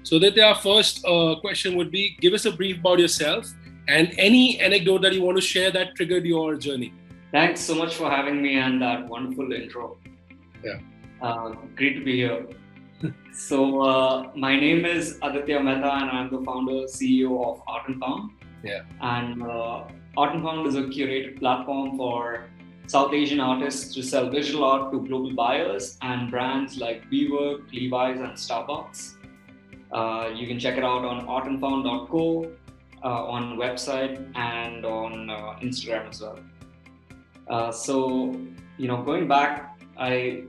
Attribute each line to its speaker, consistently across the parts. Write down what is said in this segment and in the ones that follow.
Speaker 1: So that our first question would be, give us a brief about yourself and any anecdote that you want to share that triggered your journey.
Speaker 2: Thanks so much for having me and that wonderful intro.
Speaker 1: Yeah.
Speaker 2: Great to be here. So my name is Aditya Mehta and I'm the founder, CEO of Art and Found.
Speaker 1: Yeah.
Speaker 2: And Art and Found is a curated platform for South Asian artists to sell visual art to global buyers and brands like WeWork, Levi's, and Starbucks. You can check it out on artandfound.co, on website and on Instagram as well. Going back, I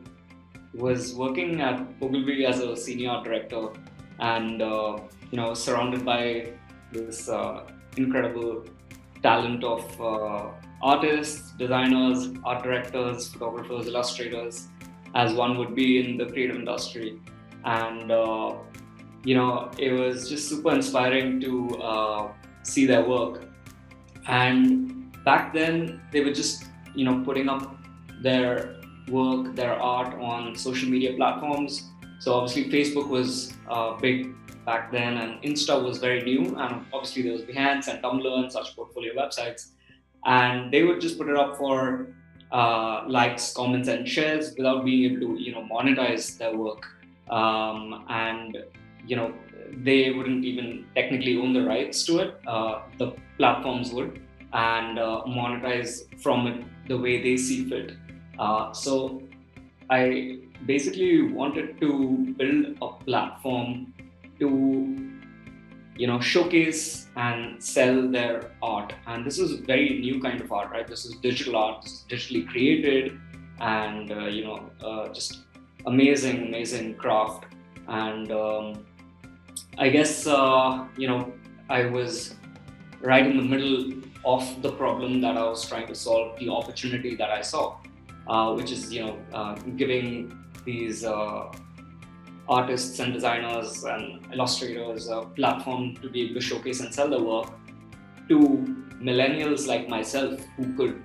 Speaker 2: was working at Ogilvy as a senior art director, and surrounded by this incredible talent of artists, designers, art directors, photographers, illustrators, as one would be in the creative industry. And it was just super inspiring to see their work. And back then, they were just putting up their work, their art on social media platforms. So obviously Facebook was big back then, and Insta was very new, and obviously there was Behance and Tumblr and such portfolio websites. And they would just put it up for likes, comments, and shares without being able to monetize their work. They wouldn't even technically own the rights to it. The platforms would, and monetize from it the way they see fit. So I basically wanted to build a platform to showcase and sell their art. And this is a very new kind of art, right? This is digital art, this is digitally created, and just amazing craft. And I guess I was right in the middle of the problem that I was trying to solve, the opportunity that I saw, which is giving these artists and designers and illustrators a platform to be able to showcase and sell their work to millennials like myself who could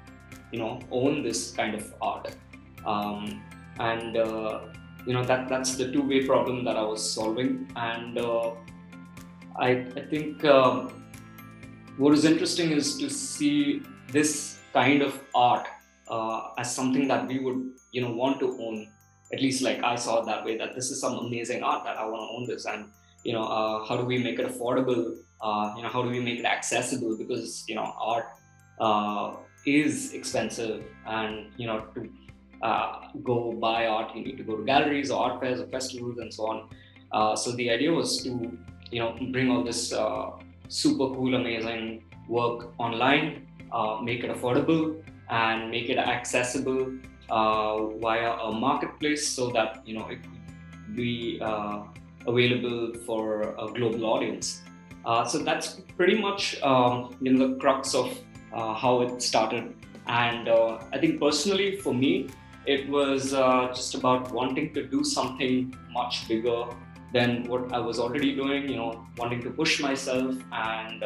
Speaker 2: own this kind of art. That's the two-way problem that I was solving. And I think what is interesting is to see this kind of art as something that we would want to own. At least like I saw it that way, that this is some amazing art that I want to own this. And how do we make it affordable? How do we make it accessible? Because art is expensive, and to go buy art, you need to go to galleries or art fairs or festivals and so on. So the idea was to bring all this super cool, amazing work online, make it affordable and make it accessible via a marketplace, so that it could be available for a global audience. So that's pretty much the crux of how it started. And I think personally for me, it was just about wanting to do something much bigger than what I was already doing, wanting to push myself and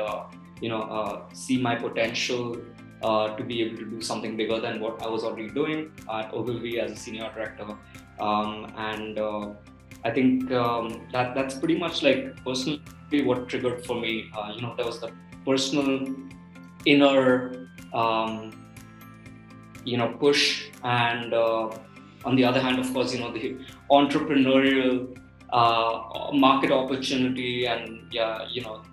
Speaker 2: see my potential to be able to do something bigger than what I was already doing at Ogilvy as a senior director. I think that's pretty much like personally what triggered for me. There was the personal inner push, and on the other hand, of course, the entrepreneurial market opportunity, and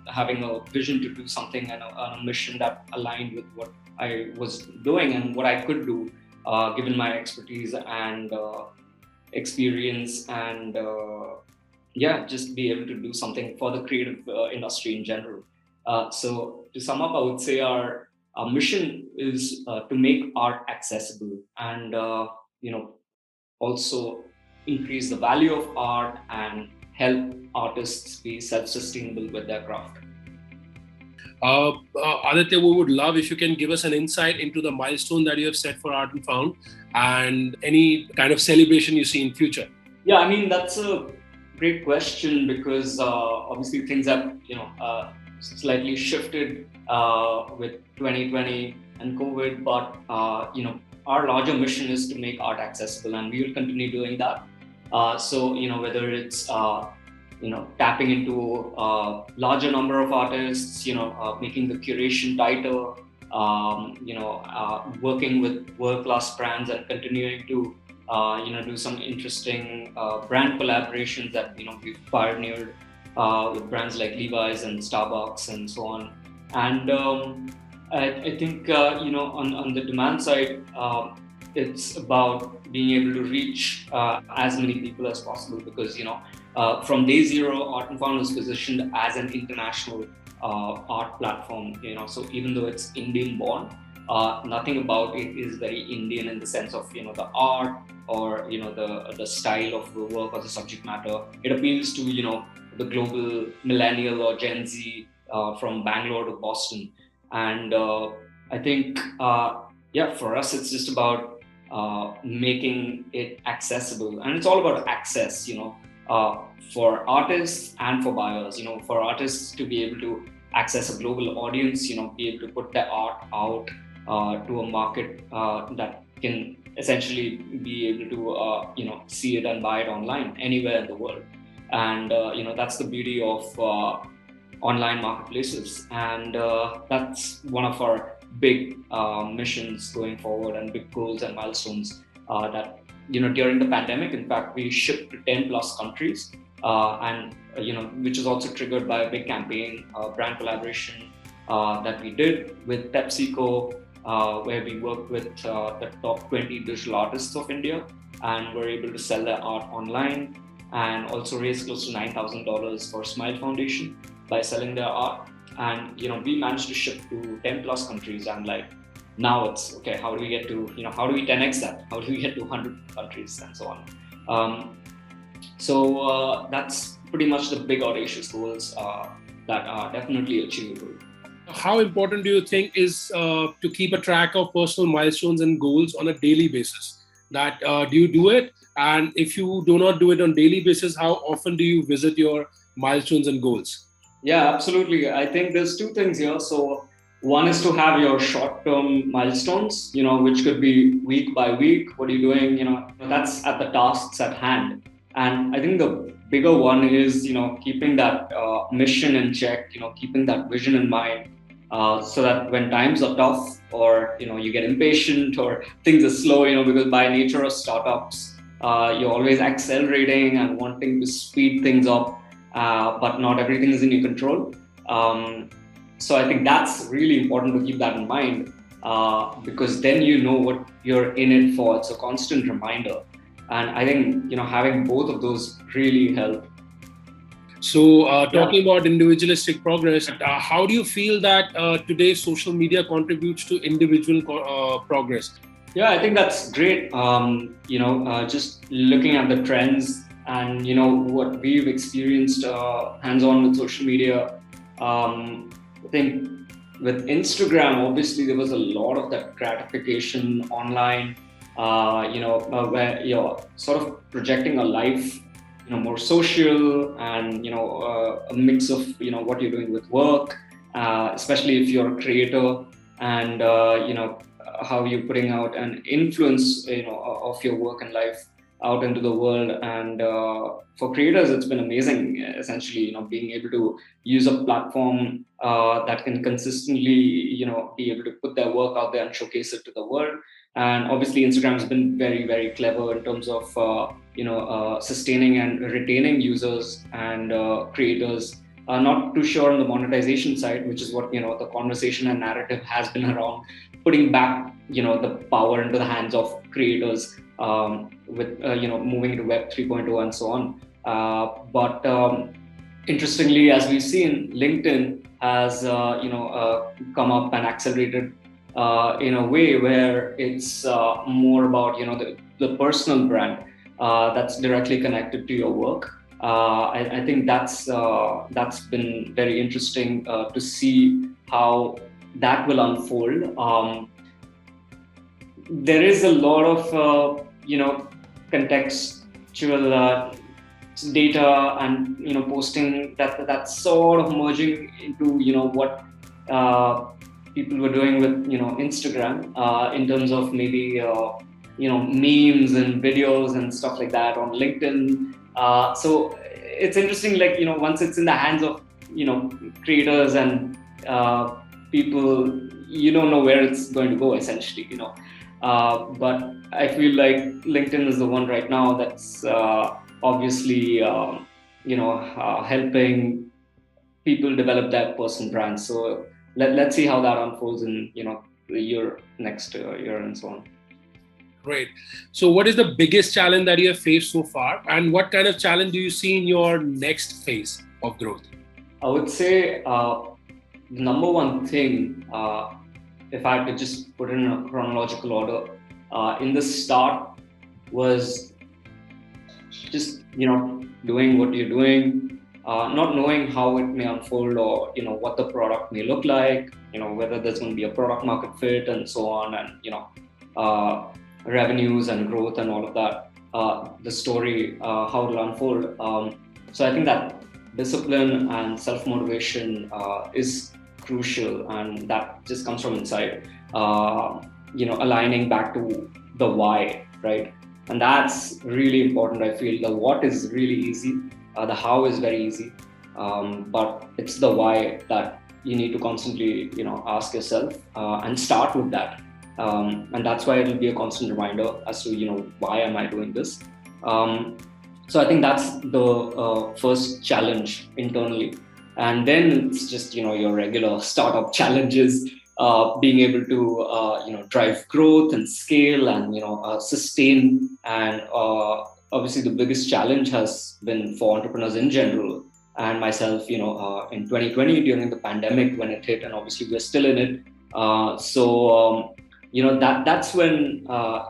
Speaker 2: having a vision to do something and a mission that aligned with what I was doing and what I could do, given my expertise and experience, and just be able to do something for the creative industry in general. So to sum up, I would say our mission is to make art accessible, and also increase the value of art and help artists be self-sustainable with their craft.
Speaker 1: Aditya, we would love if you can give us an insight into the milestone that you have set for Art and Found, and any kind of celebration you see in future.
Speaker 2: Yeah, I mean, that's a great question, because obviously things have slightly shifted with 2020 and COVID, but our larger mission is to make art accessible, and we will continue doing that. So whether it's tapping into a larger number of artists, making the curation tighter, working with world-class brands and continuing to, do some interesting brand collaborations that, we've pioneered with brands like Levi's and Starbucks and so on. And I think, on the demand side, it's about being able to reach as many people as possible, because from day zero, Art and Found is positioned as an international art platform. So even though it's Indian born, nothing about it is very Indian in the sense of the art or the style of the work or the subject matter. It appeals to the global millennial or Gen Z from Bangalore to Boston, and I think for us it's just about making it accessible, and it's all about access, for artists and for buyers. For artists to be able to access a global audience, be able to put their art out to a market that can essentially be able to see it and buy it online anywhere in the world. And that's the beauty of online marketplaces, and that's one of our big missions going forward, and big goals and milestones that during the pandemic, in fact, we shipped to 10 plus countries, and which is also triggered by a big campaign, brand collaboration that we did with PepsiCo, where we worked with the top 20 digital artists of India, and were able to sell their art online, and also raise close to $9,000 for Smile Foundation by selling their art. And we managed to ship to 10 plus countries, and now it's okay, how do we get to how do we 10x that, how do we get to 100 countries and so on. So that's pretty much the big audacious goals that are definitely achievable.
Speaker 1: How important do you think is to keep a track of personal milestones and goals on a daily basis? That do you do it? And if you do not do it on daily basis, how often do you visit your milestones and goals?
Speaker 2: Yeah, absolutely. I think there's two things here. So one is to have your short-term milestones, which could be week by week. What are you doing? That's at the tasks at hand. And I think the bigger one is, keeping that mission in check, keeping that vision in mind, so that when times are tough, or, you get impatient, or things are slow, because by nature of startups, you're always accelerating and wanting to speed things up. But not everything is in your control. So I think that's really important to keep that in mind, because then what you're in it for. It's a constant reminder. And I think, having both of those really help.
Speaker 1: So talking about individualistic progress, how do you feel that today's social media contributes to individual progress?
Speaker 2: Yeah, I think that's great. Just looking at the trends and what we've experienced hands-on with social media. I think with Instagram, obviously there was a lot of that gratification online, where you're sort of projecting a life, more social, and a mix of what you're doing with work, especially if you're a creator, and how you're putting out an influence of your work and life out into the world. And for creators, it's been amazing, essentially, being able to use a platform that can consistently, be able to put their work out there and showcase it to the world. And obviously, Instagram has been very, very clever in terms of, sustaining and retaining users and creators. Not too sure on the monetization side, which is what, the conversation and narrative has been around, putting back, the power into the hands of creators, with moving into Web 3.0 and so on. But interestingly, as we've seen, LinkedIn has come up and accelerated in a way where it's more about the personal brand that's directly connected to your work. I think that's been very interesting to see how that will unfold. There is a lot of contextual data and posting that's sort of merging into what people were doing with Instagram in terms of maybe memes and videos and stuff like that on LinkedIn. So it's interesting, like, once it's in the hands of, creators and people, you don't know where it's going to go, essentially, but I feel like LinkedIn is the one right now that's obviously, helping people develop that personal brand. So let's see how that unfolds in, the next year and so on.
Speaker 1: Great. So what is the biggest challenge that you have faced so far, and what kind of challenge do you see in your next phase of growth?
Speaker 2: I would say the number one thing, if I had to just put in a chronological order, in the start was just, doing what you're doing, not knowing how it may unfold, or, what the product may look like, whether there's going to be a product market fit and so on, and, revenues and growth and all of that, the story, how it'll unfold. So I think that discipline and self-motivation is crucial, and that just comes from inside, aligning back to the why, right? And that's really important. I feel the what is really easy, the how is very easy, but it's the why that you need to constantly, ask yourself, and start with that. And that's why it'll be a constant reminder as to, why am I doing this? So I think that's the first challenge internally. And then it's just, your regular startup challenges, being able to, drive growth and scale and, sustain. And obviously the biggest challenge has been for entrepreneurs in general, and myself, in 2020 during the pandemic when it hit, and obviously we're still in it. That's when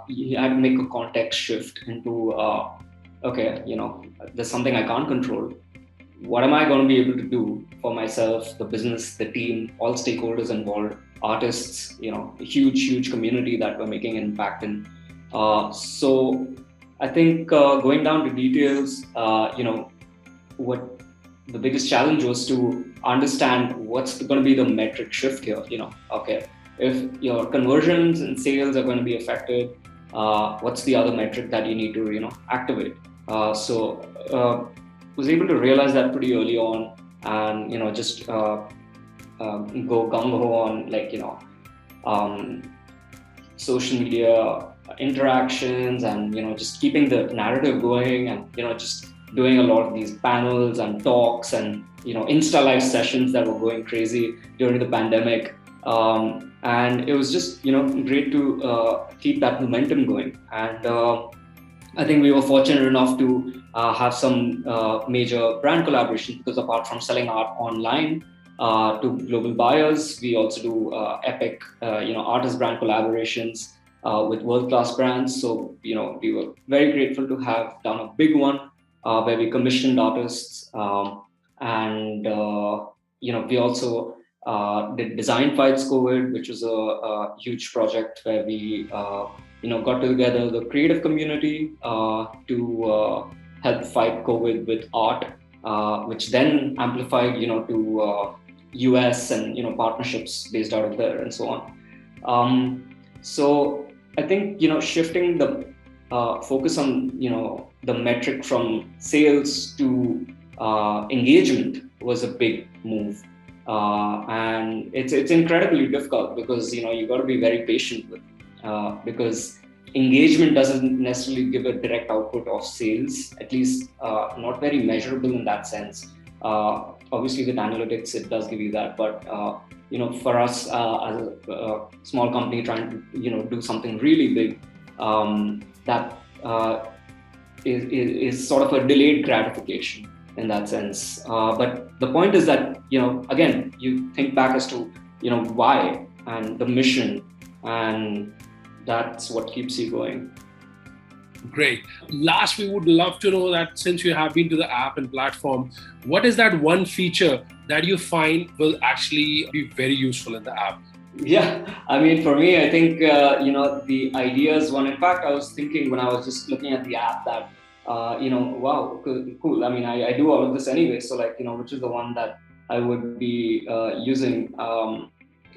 Speaker 2: you had to make a context shift into, okay, there's something I can't control. What am I going to be able to do for myself, the business, the team, all stakeholders involved, artists, a huge community that we're making an impact in. So I think going down to details, what the biggest challenge was to understand what's going to be the metric shift here. Okay, if your conversions and sales are going to be affected, what's the other metric that you need to, activate? So was able to realize that pretty early on, and, just go gung-ho on, like, social media interactions, and, just keeping the narrative going, and, just doing a lot of these panels and talks and, Insta live sessions that were going crazy during the pandemic. And it was just, great to keep that momentum going. And I think we were fortunate enough to have some major brand collaborations, because apart from selling art online to global buyers, we also do epic, artist brand collaborations with world-class brands. So, we were very grateful to have done a big one where we commissioned artists, and we also did Design Fights COVID, which was a huge project where we got together the creative community to help fight COVID with art, which then amplified, to US and, partnerships based out of there and so on. So I think, shifting the focus on, the metric from sales to engagement was a big move. And it's incredibly difficult, because, you got to be very patient with, because engagement doesn't necessarily give a direct output of sales, at least not very measurable in that sense. Obviously with analytics, it does give you that, but for us as a small company trying to, do something really big, that is sort of a delayed gratification in that sense. But the point is that, again, you think back as to, why and the mission, and that's what keeps you going.
Speaker 1: Great. Last, we would love to know that since you have been to the app and platform, what is that one feature that you find will actually be very useful in the app?
Speaker 2: Yeah, I mean, for me, I think, the ideas one. In fact, I was thinking when I was just looking at the app that, wow, cool. I mean, I do all of this anyway. So, like, which is the one that I would be using?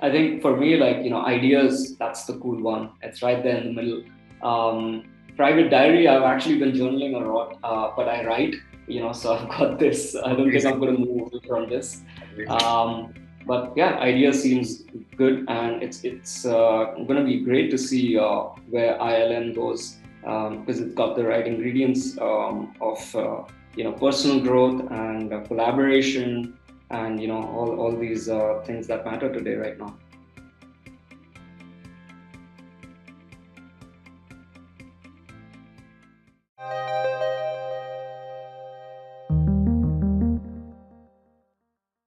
Speaker 2: I think for me, like, ideas, that's the cool one. It's right there in the middle. Private diary, I've actually been journaling a lot, but I write. So I've got this. I don't think I'm going to move away from this. But yeah, idea seems good, and it's going to be great to see where ILN goes, because it's got the right ingredients of personal growth and collaboration, and all these things that matter today right now.